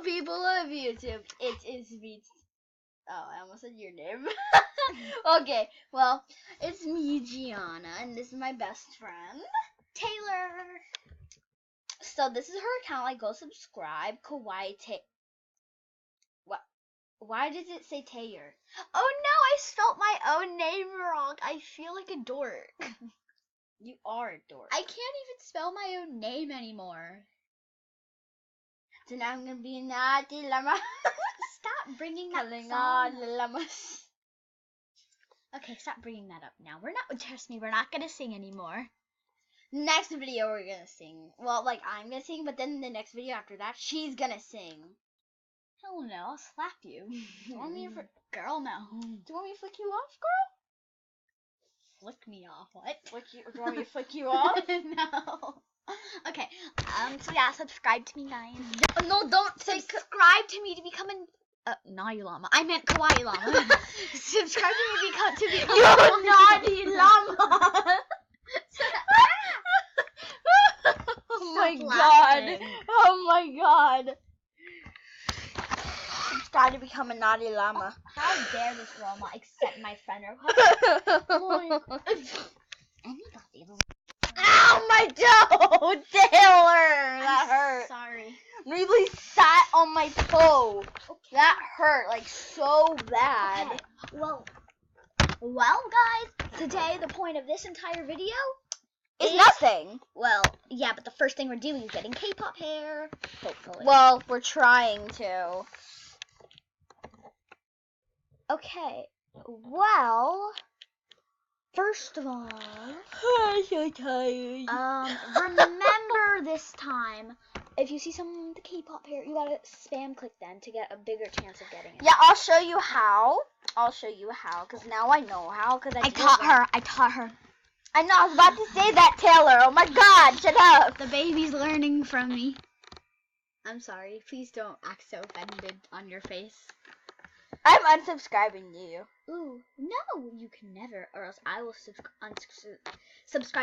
people of YouTube, it is me. Oh, I almost said your name. Okay, well, it's me, Gianna, and this is my best friend, Taylor. So this is her account. Like, go subscribe. What? Why does it say Taylor? Oh no, I spelt my own name wrong. I feel like a dork. You are a dork. I can't even spell my own name anymore. So now I'm gonna be naughty llama. Stop bringing that Calling song all up. the llamas. Okay, stop bringing that up now. Trust me, we're not gonna sing anymore. Next video we're gonna sing. Well, like, I'm gonna sing, but then the next video after that, she's gonna sing. Hell no, I'll slap you. Do you want me to Girl, no. Do you want me to flick you off, girl? Flick me off, what? Do you want me to flick you off? No. Okay, so yeah, subscribe to me, guys. No, don't take. Subscribe to me to become a naughty llama. I meant kawaii llama. Subscribe to me to become You naughty llama. Oh my god. Oh my god. Subscribe to become a naughty llama. How dare this llama accept my friend request? Ow, my toe! Taylor! That hurt. Sorry. Really sat on my toe. Okay. That hurt, like, so bad. Okay. Well, guys, today the point of this entire video is nothing. Well, yeah, but the first thing we're doing is getting K-pop hair. Hopefully. Well, we're trying to. Okay. Well, first of all, I'm so tired. remember this time, if you see someone with the K-pop hair, you gotta spam click them to get a bigger chance of getting it. Yeah, I'll show you how. Because now I know how. Because I taught her. I know, I was about to say that, Taylor. Oh my god, shut up. The baby's learning from me. I'm sorry. Please don't act so offended on your face. I'm unsubscribing you. Ooh, no, you can never, or else I will subscribe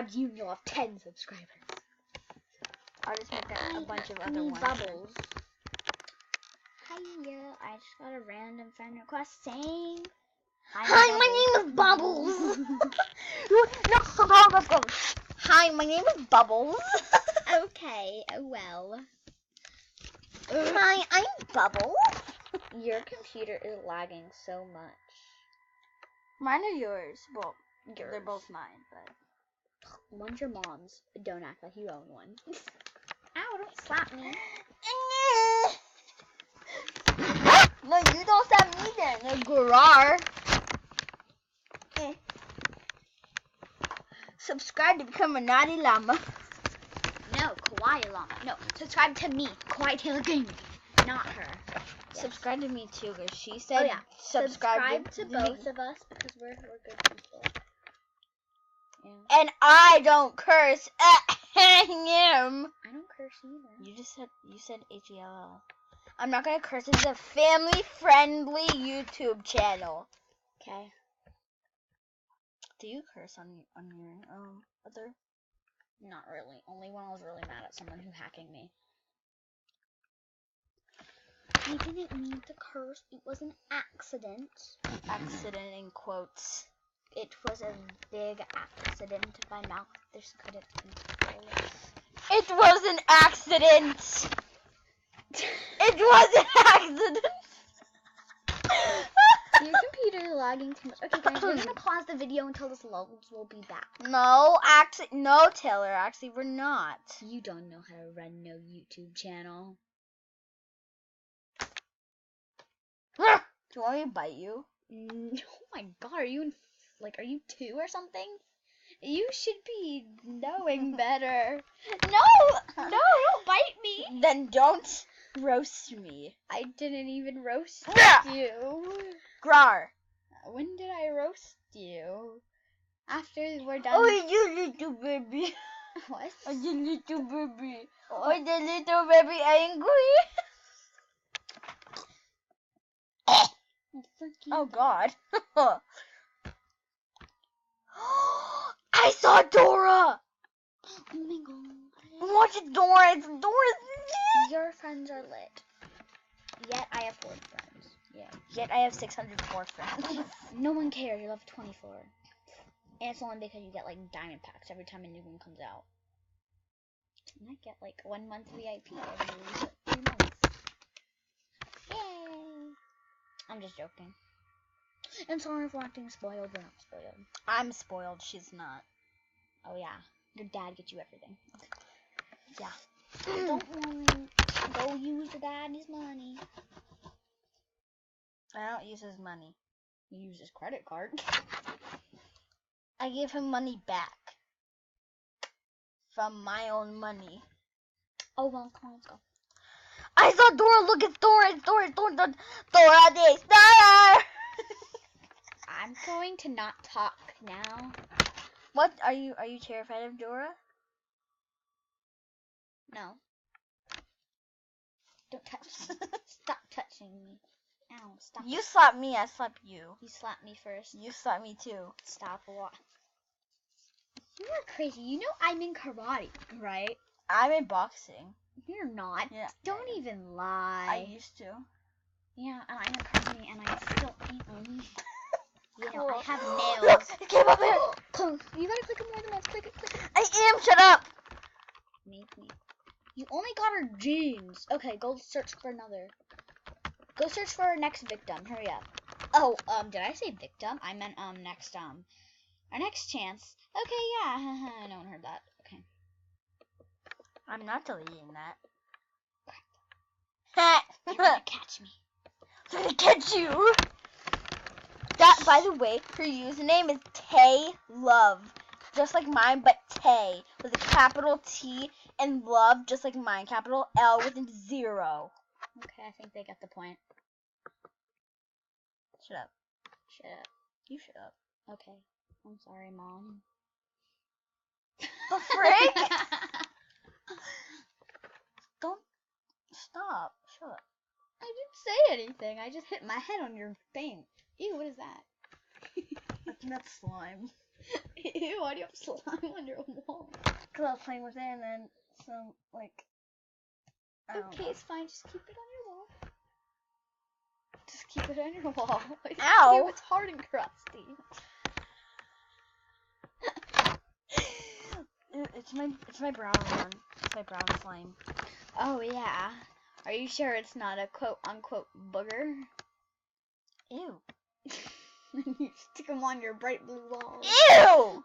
to you and you'll have 10 subscribers. I'll just make a bunch of other ones. Bubbles. Hiya, I just got a random friend request saying... Hi, my name is Bubbles. No, Hi, my name is Bubbles. Okay, well. Hi, I'm Bubbles. Your computer is lagging so much. Mine or yours? Well, they're both mine, but... One's your mom's. Don't act like you own one. Ow, don't slap me. No, you don't slap me then, Gurar. Subscribe to become a naughty llama. No, kawaii llama. No, subscribe to me, Kawaii Taylor Gaming, not her. Yes. Subscribe to me too, because she said subscribe to both of us because we're good people. Yeah. And I don't curse at him. I don't curse either. You said HELL. I'm not gonna curse. It's a family-friendly YouTube channel. Okay. Do you curse on your other? Not really. Only when I was really mad at someone who hacking me. I didn't mean to curse. It was an accident. Accident in quotes. It was a big accident. My mouth just couldn't control it. It was an accident. It was an accident. Your computer is lagging too much. Okay, guys, we're gonna pause the video until this loads. We'll be back. No, Taylor. Actually, we're not. You don't know how to run no YouTube channel. Do you want me to bite you? Oh my god, are you 2 or something? You should be knowing better. No, don't bite me. Then don't roast me. I didn't even roast you. Grar. When did I roast you? After we're done. Oh, you little baby. What? Oh, you little baby. Oh, the little baby angry. Oh God. I saw Dora. Oh my god. Watch Dora. It's Dora. Your friends are lit. Yet I have 4 friends. Yeah. Yet I have 604 friends. No one cares. You're level 24. And it's only because you get like diamond packs every time a new one comes out. And I get like 1 month VIP every 3 months. Yay! I'm just joking. I'm sorry if we're acting spoiled. We're not spoiled. I'm spoiled. She's not. Oh yeah. Your dad gets you everything. Yeah. Don't worry. Go use your daddy's money. I don't use his money. You use his credit card. I give him money back. From my own money. Oh well, come on, let's go. I saw Dora. Look, it's Dora. It's Dora. It's Dora. Dora the Explorer. I'm going to not talk now. What are you terrified of Dora? No. Don't touch me. Stop touching me. Ow, stop. You slapped me, I slapped you. You slapped me first. You slapped me too. Stop a lot. You are crazy. You know I'm in karate, right? I'm in boxing. You're not. Yeah. Don't even lie. I used to. Yeah, and I'm in karate and I still am. You know, Cool. I have nails. Look, it came up here. You gotta click it more than once. Click it, click it. I am. Shut up. Make me. You only got her jeans. Okay, go search for another. Go search for our next victim. Hurry up. Oh, did I say victim? I meant, next, our next chance. Okay, yeah. No one heard that. Okay. I'm not deleting that. You're gonna catch me. I'm gonna catch you. That, by the way, her username is KayleyL0ve. Just like mine, but Tay with a capital T and love, just like mine. Capital L with a 0. Okay, I think they get the point. Shut up. Shut up. You shut up. Okay. I'm sorry, Mom. The frick? Don't. Stop. Shut up. I didn't say anything. I just hit my head on your thing. Ew, what is that? I think that's slime. Ew, why do you have slime on your wall? Because I was playing with it and then some, like. I don't Okay, know. it's fine. Just keep it on your wall. Just keep it on your wall. Ow. Ew, it's hard and crusty. It's my brown one. It's my brown slime. Oh, yeah. Are you sure it's not a quote-unquote booger? Ew. You stick them on your bright blue wall. Ew!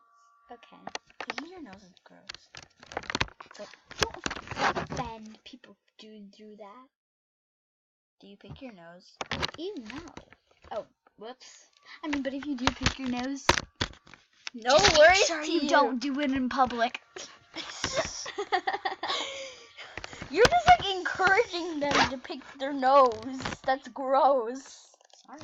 Okay. Picking your nose is gross. Don't offend people do that. Do you pick your nose? Ew, no. Oh, whoops. I mean, but if you do pick your nose, No worries sure to you don't do it in public. You're just like encouraging them to pick their nose. That's gross. Sorry.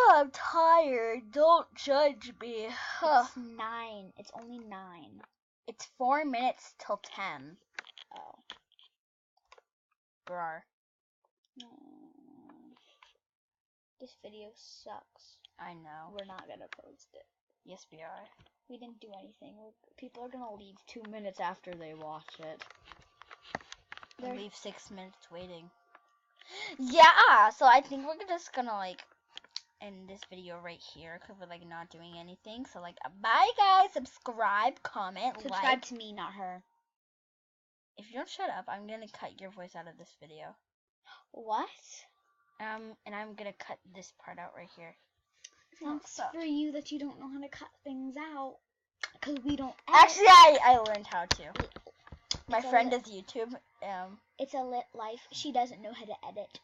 I'm tired. Don't judge me. It's 9. It's only 9. It's 4 minutes till 10. Oh. Brar. This video sucks. I know. We're not gonna post it. Yes, we are. We didn't do anything. People are gonna leave 2 minutes after they watch it. We'll leave 6 minutes waiting. Yeah, so I think we're just gonna like end this video right here because we're like not doing anything. So like, bye guys. Subscribe, comment, Subscribe like. to me, not her. If you don't shut up, I'm gonna cut your voice out of this video. What? And I'm gonna cut this part out right here. That's for you that you don't know how to cut things out. Because we don't edit. Actually, I learned how to. My It's a friend lit- does YouTube. It's a lit life. She doesn't know how to edit.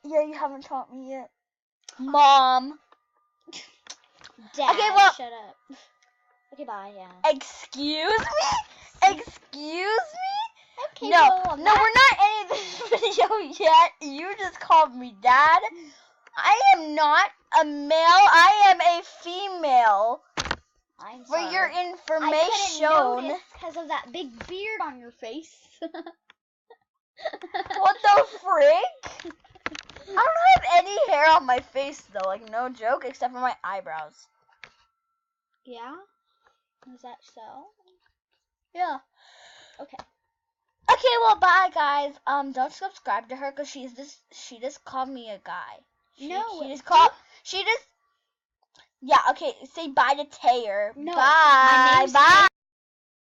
Yeah, you haven't taught me yet. Mom. Dad, Okay, well- shut up. Okay, bye, yeah. Excuse me? Excuse me? Okay, No, well, no, we're not ending this video yet. You just called me dad. I am not a male. I am a female. I'm For sorry. your I information. couldn't notice because of that big beard on your face. What the frick? I don't have any hair on my face though, like no joke, except for my eyebrows. Yeah? Is that so? Yeah. Okay. Okay, Okay, well, bye, guys. Don't subscribe to her because she just called me a guy. Yeah, okay, say bye to Taylor. No, Bye. my name's Bye.